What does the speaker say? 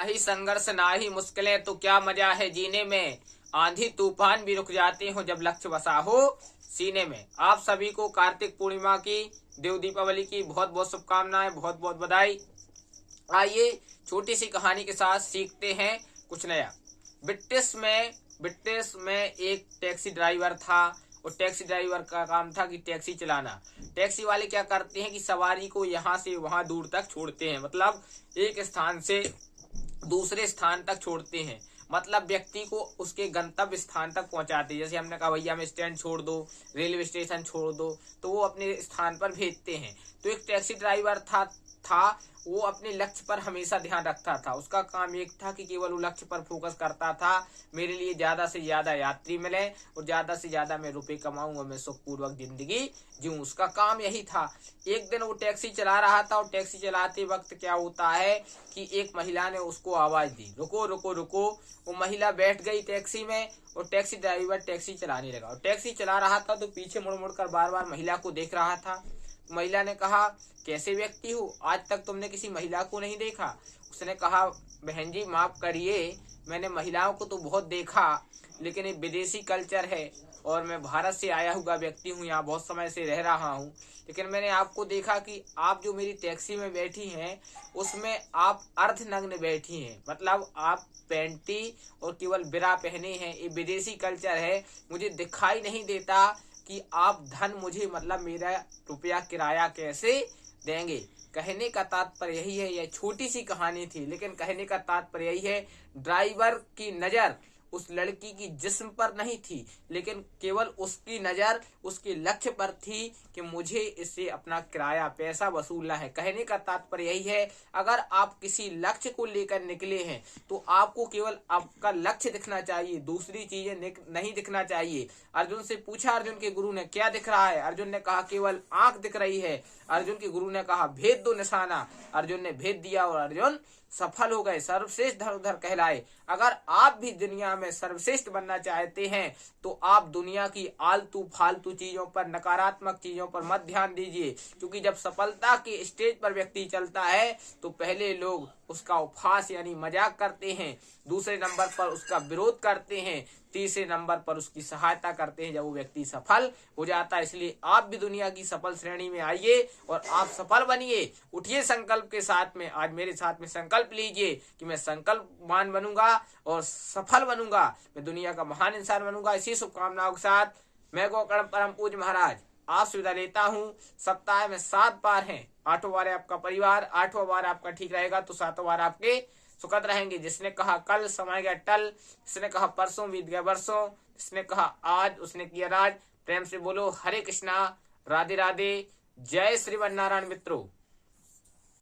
ही संघर्ष ना ही मुश्किलें तो क्या मजा है जीने में, आंधी तूफान भी रुक जाते हो जब लक्ष्य बसा हो सीने में। आप सभी को कार्तिक पूर्णिमा की, देव दीपावली की बहुत बहुत शुभकामनाएं, बहुत बहुत बधाई। आइए छोटी सी कहानी के साथ सीखते हैं कुछ नया। ब्रिटिश में एक टैक्सी ड्राइवर था और टैक्सी ड्राइवर का काम था कि टैक्सी चलाना। टैक्सी वाले क्या करते हैं कि सवारी को यहाँ से वहां दूर तक छोड़ते हैं, मतलब एक स्थान से दूसरे स्थान तक छोड़ते हैं, मतलब व्यक्ति को उसके गंतव्य स्थान तक पहुंचाते हैं। जैसे हमने कहा भैया हमें स्टैंड छोड़ दो, रेलवे स्टेशन छोड़ दो, तो वो अपने स्थान पर भेजते हैं। तो एक टैक्सी ड्राइवर था वो अपने लक्ष्य पर हमेशा ध्यान रखता था। उसका काम एक था कि केवल वो लक्ष्य पर फोकस करता था, मेरे लिए ज्यादा से ज्यादा यात्री मिले और ज्यादा से ज्यादा मैं रुपए कमाऊं और मैं सुखपूर्वक जिंदगी जीऊं, उसका काम यही था। एक दिन वो टैक्सी चला रहा था और टैक्सी चलाते वक्त क्या होता है कि एक महिला ने उसको आवाज दी, रुको रुको रुको। वो महिला बैठ गई टैक्सी में और टैक्सी ड्राइवर टैक्सी चलाने लगा। और टैक्सी चला रहा था तो पीछे मुड़ मुड़ कर बार बार महिला को देख रहा था। महिला ने कहा, कैसे व्यक्ति हो, आज तक तुमने किसी महिला को नहीं देखा? उसने कहा, बहन जी माफ करिए, मैंने महिलाओं को तो बहुत देखा, लेकिन ये विदेशी कल्चर है और मैं भारत से आया हुआ व्यक्ति हूँ, यहाँ बहुत समय से रह रहा हूँ। लेकिन मैंने आपको देखा कि आप जो मेरी टैक्सी में बैठी हैं उसमें आप अर्धनग्न बैठी हैं, मतलब आप पैंटी और केवल बिरा पहने हैं। ये विदेशी कल्चर है, मुझे दिखाई नहीं देता कि आप धन मुझे, मतलब मेरा रुपया किराया कैसे देंगे। कहने का तात्पर्य यही है, यह छोटी सी कहानी थी लेकिन कहने का तात्पर्य यही है, ड्राइवर की नजर उस लड़की की जिस्म पर नहीं थी, लेकिन केवल उसकी नजर उसके लक्ष्य पर थी कि मुझे इससे अपना किराया पैसा वसूलना है। कहने का तात्पर्य यही है, अगर आप किसी लक्ष्य को लेकर निकले हैं तो आपको केवल आपका लक्ष्य दिखना चाहिए, दूसरी चीजें नहीं दिखना चाहिए। अर्जुन से पूछा अर्जुन के गुरु ने, क्या दिख रहा है? अर्जुन ने कहा, केवल आंख दिख रही है। अर्जुन के गुरु ने कहा, भेद दो निशाना। अर्जुन ने भेद दिया और अर्जुन सफल हो गए, सर्वश्रेष्ठ धनुर्धर कहलाए। अगर आप भी दुनिया में सर्वश्रेष्ठ बनना चाहते हैं तो आप दुनिया की आलतू फालतू चीजों पर, नकारात्मक चीजों पर मत ध्यान दीजिए, क्योंकि जब सफलता के स्टेज पर व्यक्ति चलता है तो पहले लोग उसका उपहास यानी मजाक करते हैं, दूसरे नंबर पर उसका विरोध करते हैं, तीसरे नंबर पर उसकी सहायता करते हैं जब वो व्यक्ति सफल हो जाता है। इसलिए आप भी दुनिया की सफल श्रेणी में आइए और आप सफल बनिए। उठिए संकल्प के साथ में, आज मेरे साथ में संकल्प लीजिए कि मैं संकल्पवान बनूंगा और सफल बनूंगा, मैं दुनिया का महान इंसान बनूंगा। इसी शुभकामनाओं के साथ मैं गोकर्ण परम पूज्य महाराज आप विदा लेता हूँ। सप्ताह में 7 बार हैं, 8वां बार है आपका परिवार, 8वां बार आपका ठीक रहेगा तो 7वां बार आपके सुखद रहेंगे। जिसने कहा कल समय गया टल, जिसने कहा परसों बीत गया बरसों, जिसने कहा आज उसने किया राज। प्रेम से बोलो हरे कृष्णा, राधे राधे, जय श्रीमन नारायण मित्रों।